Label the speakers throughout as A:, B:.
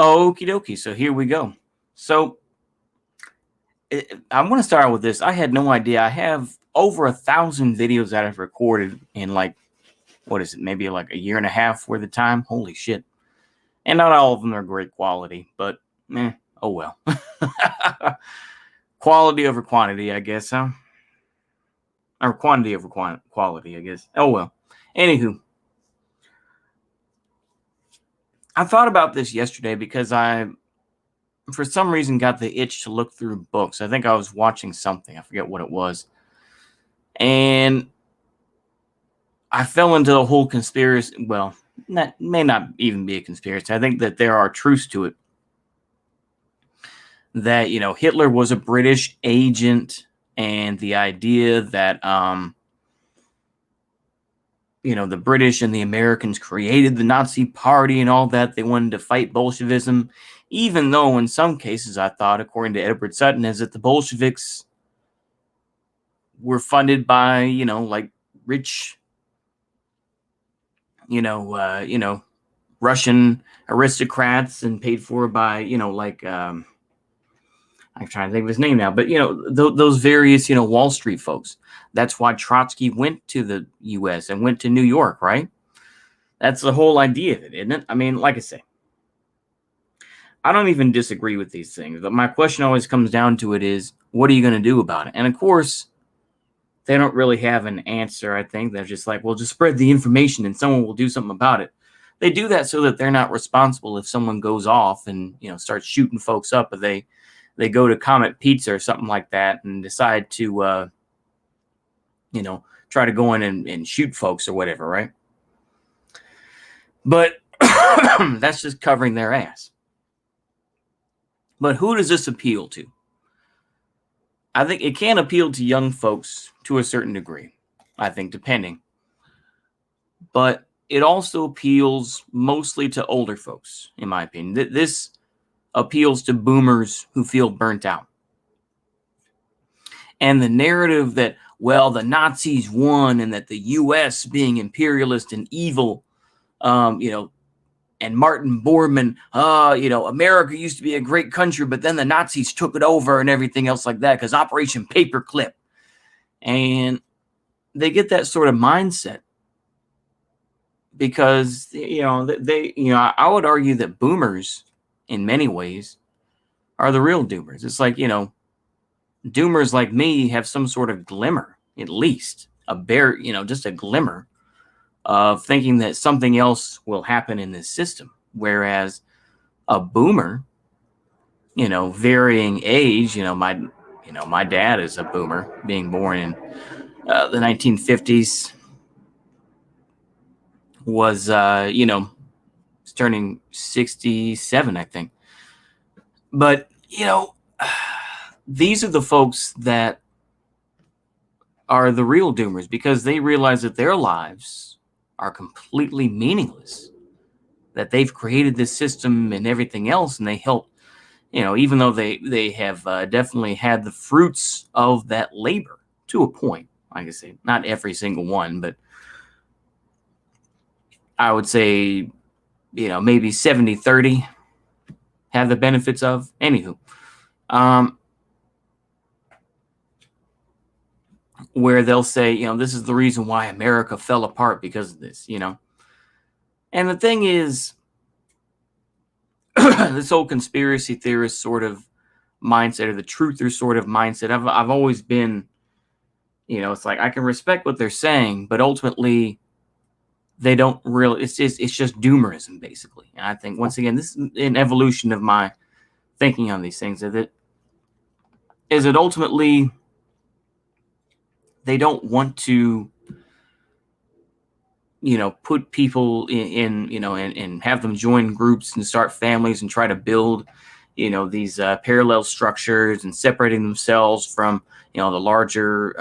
A: Okie dokie. So here we go. So I want to start with this. I had no idea. I have over 1,000 videos that I've recorded in like, what is it? Maybe like a year and a half worth of time. Holy shit. And not all of them are great quality, but oh well. Quality over quantity, I guess, huh? Or quantity over quality, I guess. Oh well. Anywho, I thought about this yesterday because I, for some reason, got the itch to look through books. I think I was watching something. I forget what it was. And I fell into the whole conspiracy. Well, that may not even be a conspiracy. I think that there are truths to it. That, Hitler was a British agent, and the idea that, the British and the Americans created the Nazi Party and all that. They wanted to fight Bolshevism, even though in some cases I thought, according to Edward Sutton, is that the Bolsheviks were funded by, like rich, Russian aristocrats and paid for by, like, I'm trying to think of his name now, but, those various, Wall Street folks. That's why Trotsky went to the U.S. and went to New York, right? That's the whole idea of it, isn't it? I mean, like I say, I don't even disagree with these things, but my question always comes down to it is, what are you going to do about it? And of course, they don't really have an answer, I think. They're just like, well, just spread the information and someone will do something about it. They do that so that they're not responsible if someone goes off and, starts shooting folks up, or they go to Comet Pizza or something like that and decide to, try to go in and shoot folks or whatever, right? But that's just covering their ass. But who does this appeal to? I think it can appeal to young folks to a certain degree, I think, depending. But it also appeals mostly to older folks, in my opinion. This appeals to boomers who feel burnt out. And the narrative that, well, the Nazis won and that the U.S. being imperialist and evil, and Martin Bormann, America used to be a great country, but then the Nazis took it over and everything else like that because Operation Paperclip. And they get that sort of mindset because, I would argue that boomers, in many ways, are the real doomers. It's like, doomers like me have some sort of glimmer, at least, just a glimmer of thinking that something else will happen in this system. Whereas a boomer, varying age, my dad is a boomer, being born in the 1950s, was, turning 67, I think. But, these are the folks that are the real doomers because they realize that their lives are completely meaningless, that they've created this system and everything else, and they help, even though they have definitely had the fruits of that labor to a point. Like I say, not every single one, but I would say, maybe 70-30 have the benefits of. Anywho, where they'll say, this is the reason why America fell apart because of this, And the thing is, this whole conspiracy theorist sort of mindset, or the truther sort of mindset, I've always been, it's like I can respect what they're saying, but ultimately they don't really, it's just doomerism, basically. And I think, once again, this is an evolution of my thinking on these things, is that ultimately they don't want to, put people in and have them join groups and start families and try to build, these parallel structures and separating themselves from, the larger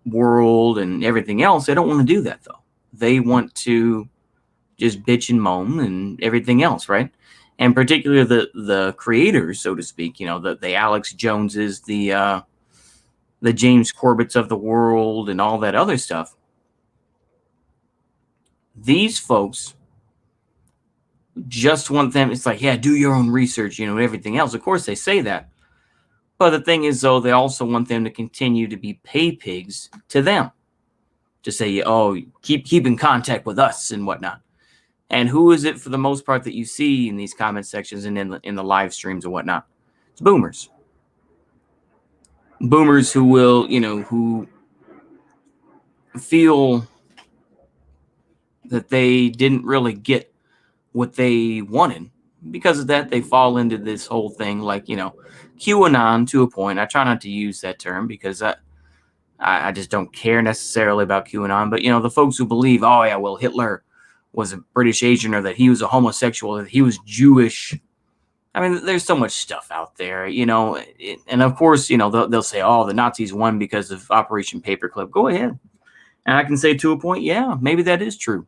A: world and everything else. They don't want to do that, though. They want to just bitch and moan and everything else, right? And particularly the creators, so to speak, the Alex Joneses, the James Corbetts of the world and all that other stuff. These folks just want them. It's like, yeah, do your own research, and everything else. Of course, they say that. But the thing is, though, they also want them to continue to be pay pigs to them. To say, oh, keep in contact with us and whatnot. And who is it for the most part that you see in these comment sections and in the live streams and whatnot? It's boomers. Boomers who will, who feel that they didn't really get what they wanted. Because of that, they fall into this whole thing like, QAnon to a point. I try not to use that term because I just don't care necessarily about QAnon. But, the folks who believe, oh, yeah, well, Hitler was a British agent, or that he was a homosexual, that he was Jewish. I mean, there's so much stuff out there, and of course, they'll say, oh, the Nazis won because of Operation Paperclip. Go ahead. And I can say to a point, yeah, maybe that is true.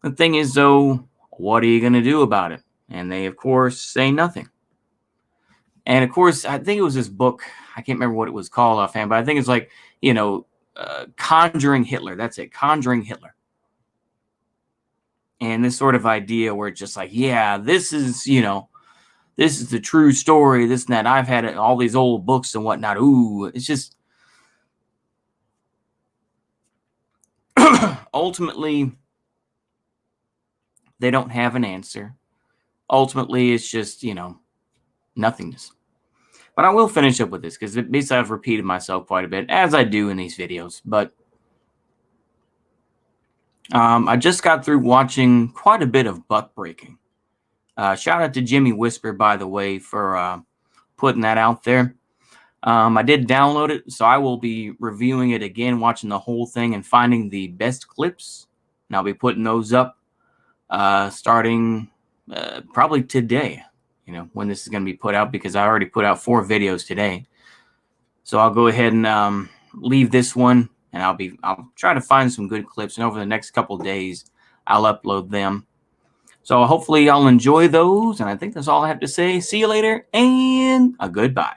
A: The thing is, though, what are you going to do about it? And they, of course, say nothing. And of course, I think it was this book. I can't remember what it was called offhand, but I think it's like, Conjuring Hitler. That's it. Conjuring Hitler. And this sort of idea where it's just like, yeah, this is the true story, this and that. I've had all these old books and whatnot. Ooh, it's just ultimately they don't have an answer. Ultimately, it's just, nothingness. But I will finish up with this because basically I've repeated myself quite a bit, as I do in these videos. But I just got through watching quite a bit of buck breaking. Shout out to Jimmy Whisper, by the way, for putting that out there. I did download it, so I will be reviewing it again, watching the whole thing and finding the best clips. And I'll be putting those up starting probably today, when this is going to be put out, because I already put out 4 videos today. So I'll go ahead and leave this one, and I'll try to find some good clips, and over the next couple of days, I'll upload them. So hopefully y'all enjoy those, and I think that's all I have to say. See you later, and a goodbye.